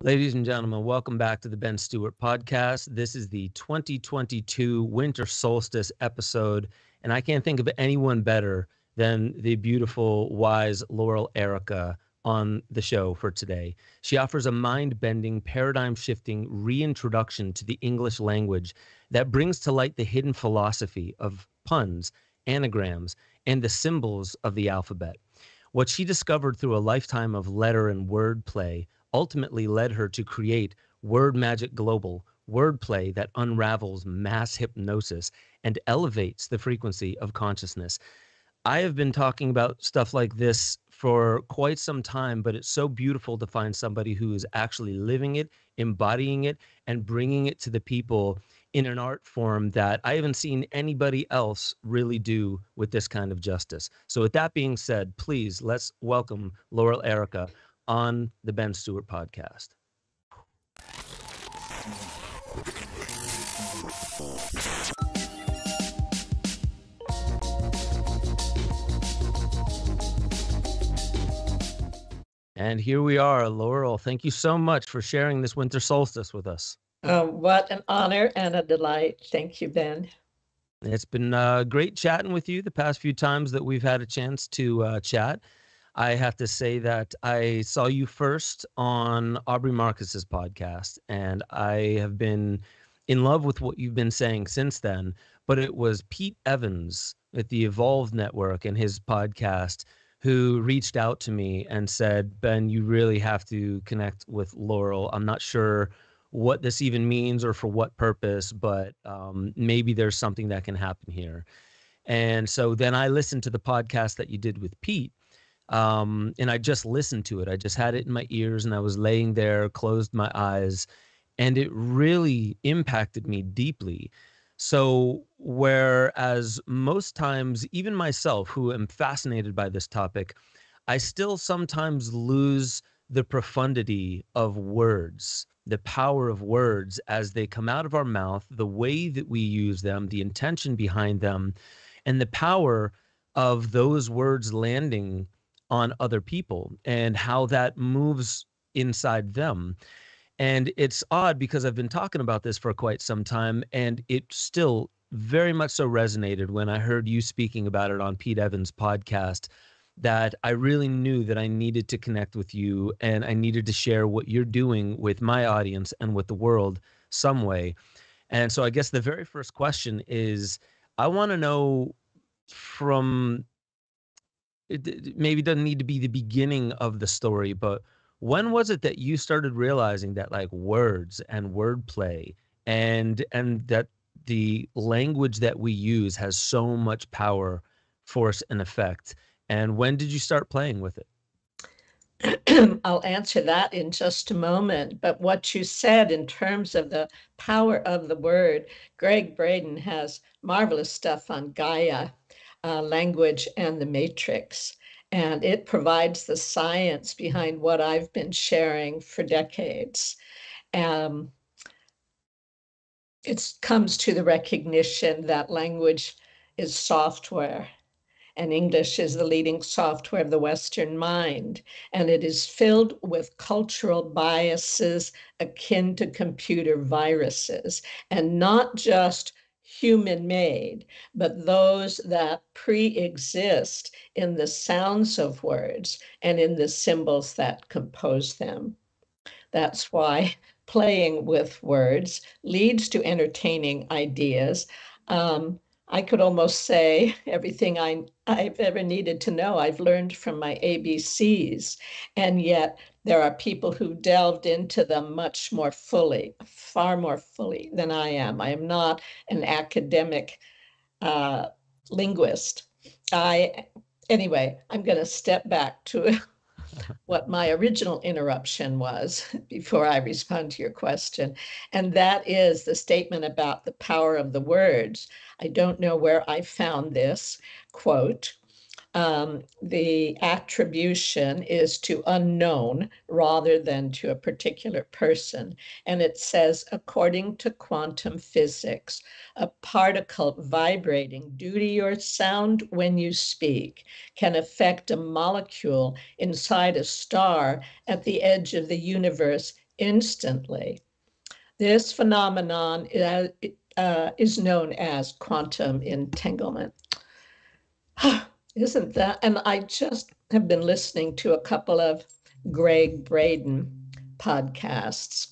Ladies and gentlemen, welcome back to the Ben Stewart podcast. This is the 2022 winter solstice episode, and I can't think of anyone better than the beautiful, wise Laurel Airica on the show for today. She offers a mind-bending, paradigm-shifting reintroduction to the English language that brings to light the hidden philosophy of puns, anagrams, and the symbols of the alphabet. What she discovered through a lifetime of letter and word play ultimately led her to create Word Magic Global, wordplay that unravels mass hypnosis and elevates the frequency of consciousness. I have been talking about stuff like this for quite some time, but it's so beautiful to find somebody who is actually living it, embodying it, and bringing it to the people in an art form that I haven't seen anybody else really do with this kind of justice. So with that being said, please let's welcome Laurel Airica on the Ben Stewart podcast. And here we are, Laurel. Thank you so much for sharing this winter solstice with us. What an honor and a delight. Thank you, Ben. It's been great chatting with you the past few times that we've had a chance to chat. I have to say that I saw you first on Aubrey Marcus's podcast, and I have been in love with what you've been saying since then. But it was Pete Evans at the Evolve Network and his podcast who reached out to me and said, Ben, you really have to connect with Laurel. I'm not sure what this even means or for what purpose, but maybe there's something that can happen here. And so then I listened to the podcast that you did with Pete. And I just listened to it. I just had it in my ears and I was laying there, closed my eyes, and it really impacted me deeply. So whereas most times, even myself, who am fascinated by this topic, I still sometimes lose the profundity of words, the power of words as they come out of our mouth, the way that we use them, the intention behind them, and the power of those words landing on other people and how that moves inside them. And it's odd because I've been talking about this for quite some time, and it still very much so resonated when I heard you speaking about it on Pete Evans' podcast, that I really knew that I needed to connect with you and I needed to share what you're doing with my audience and with the world some way. And so I guess the very first question is, I want to know from it maybe doesn't need to be the beginning of the story, but when was it that you started realizing that like words and wordplay and that the language that we use has so much power, force, and effect? And when did you start playing with it? I'll answer that in just a moment. But what you said in terms of the power of the word, Greg Braden has marvelous stuff on Gaia, language, and the matrix. And it provides the science behind what I've been sharing for decades. It comes to the recognition that language is software. And English is the leading software of the Western mind, and it is filled with cultural biases akin to computer viruses, and not just human-made, but those that pre-exist in the sounds of words and in the symbols that compose them. That's why playing with words leads to entertaining ideas. I could almost say everything I've ever needed to know, I've learned from my ABCs. And yet there are people who delved into them much more fully, far more fully than I am. I am not an academic linguist. Anyway, I'm going to step back to what my original interruption was before I respond to your question. And that is the statement about the power of the words. I don't know where I found this quote. The attribution is to unknown rather than to a particular person. And it says, according to quantum physics, a particle vibrating due to your sound when you speak can affect a molecule inside a star at the edge of the universe instantly. This phenomenon is known as quantum entanglement. Isn't that? And I just have been listening to a couple of Greg Braden podcasts.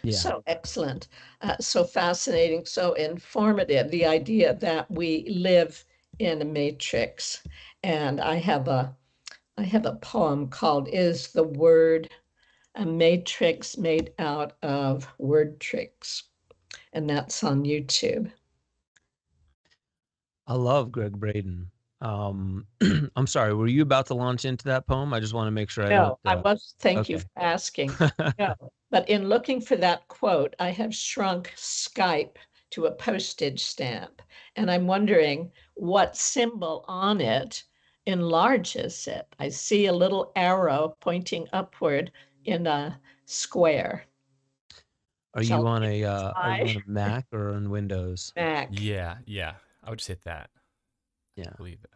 Yeah. So excellent, so fascinating, so informative. The idea that we live in a matrix. And I have a poem called "Is the Word a Matrix Made Out of Word Tricks?" And that's on YouTube. I love Greg Braden. I'm sorry, were you about to launch into that poem? I just want to make sure I don't. No, I was, thank you Okay. for asking. No, but in looking for that quote, I have shrunk Skype to a postage stamp. And I'm wondering what symbol on it enlarges it. I see a little arrow pointing upward in a square. Are So you I'll on give a it a are you try. on a Mac or on Windows? Mac. Yeah, yeah. I would just hit that. Yeah. I believe it.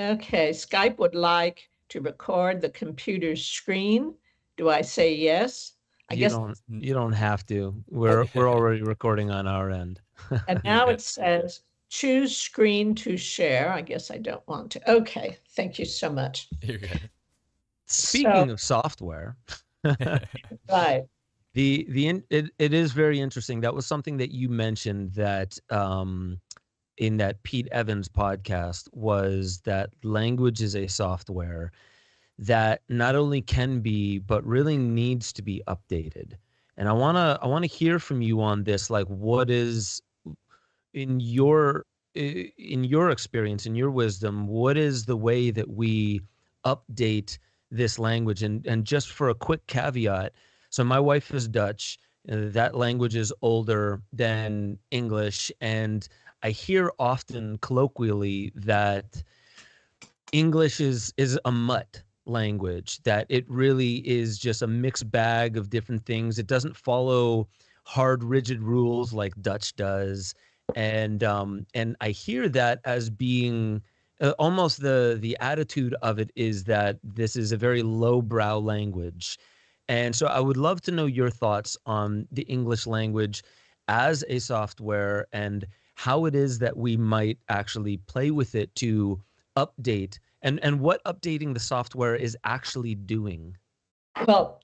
Okay, Skype would like to record the computer's screen. Do I say yes? I You guess. don't N- you don't have to. Oh, We're already recording on our end. and You're now good. it says choose screen to share. I guess I don't want to. Okay, thank you so much. You're good. So, Speaking of software, right. it is very interesting. That was something that you mentioned that in that Pete Evans podcast was that language is a software that not only can be but really needs to be updated. And I want to hear from you on this, like what is in your experience, in your wisdom, what is the way that we update this language? And just for a quick caveat, so my wife is Dutch. That language is older than English, and I hear often colloquially that English is a mutt language, that it really is just a mixed bag of different things. It doesn't follow hard, rigid rules like Dutch does. And I hear that as being almost the attitude of it is that this is a very lowbrow language. And so I would love to know your thoughts on the English language as a software and how it is that we might actually play with it to update and what updating the software is actually doing. Well,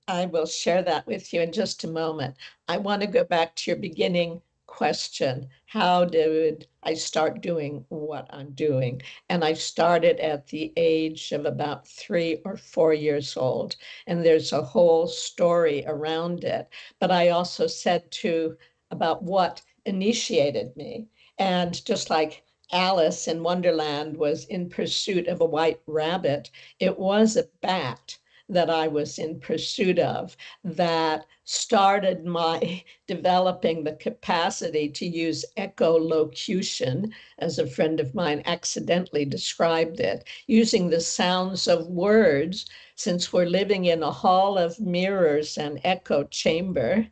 I will share that with you in just a moment. I want to go back to your beginning question. How did I start doing what I'm doing? And I started at the age of about 3 or 4 years old. And there's a whole story around it. But I also said too about what initiated me. And just like Alice in Wonderland was in pursuit of a white rabbit, it was a bat that I was in pursuit of that started my developing the capacity to use echolocution, as a friend of mine accidentally described it, using the sounds of words, since we're living in a hall of mirrors and echo chamber.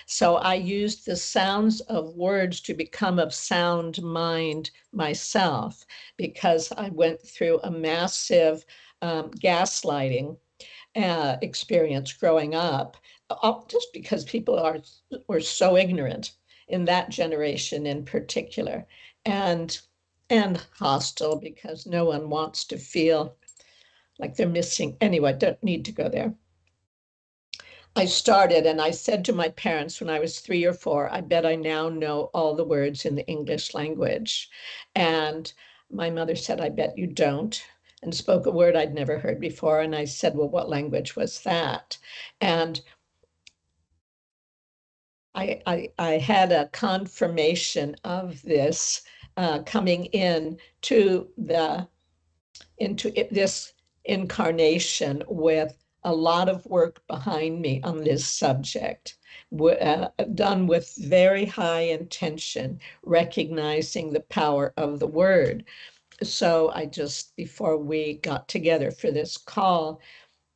So I used the sounds of words to become of sound mind myself, because I went through a massive gaslighting experience growing up, just because people were so ignorant in that generation in particular, and and hostile because no one wants to feel like they're missing. Anyway, don't need to go there. I started and I said to my parents when I was 3 or 4, I bet I now know all the words in the English language. And my mother said, I bet you don't, and spoke a word I'd never heard before. And I said, well, what language was that? And I had a confirmation of this coming in to the this incarnation with a lot of work behind me on this subject, done with very high intention, recognizing the power of the word. So I just, before we got together for this call,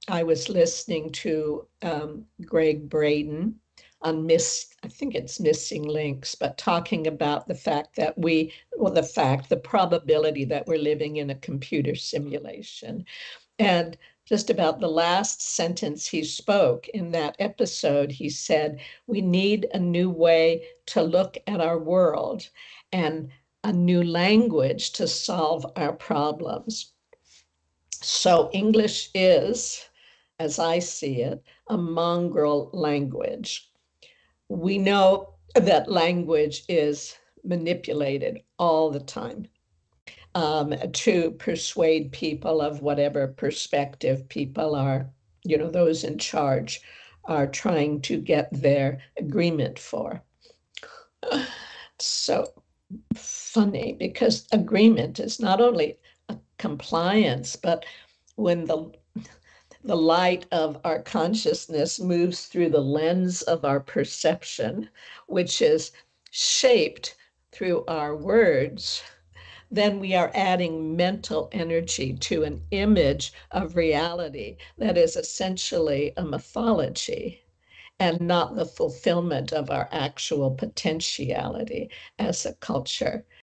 I was listening to Greg Braden on I think it's Missing Links, but talking about the fact that the probability that we're living in a computer simulation. And just about the last sentence he spoke in that episode. He said, "We need a new way to look at our world and a new language to solve our problems." So English is, as I see it, a mongrel language. We know that language is manipulated all the time to persuade people of whatever perspective people are, those in charge are trying to get their agreement for. So funny, because agreement is not only a compliance, but when the light of our consciousness moves through the lens of our perception, which is shaped through our words, then we are adding mental energy to an image of reality that is essentially a mythology and not the fulfillment of our actual potentiality as a culture.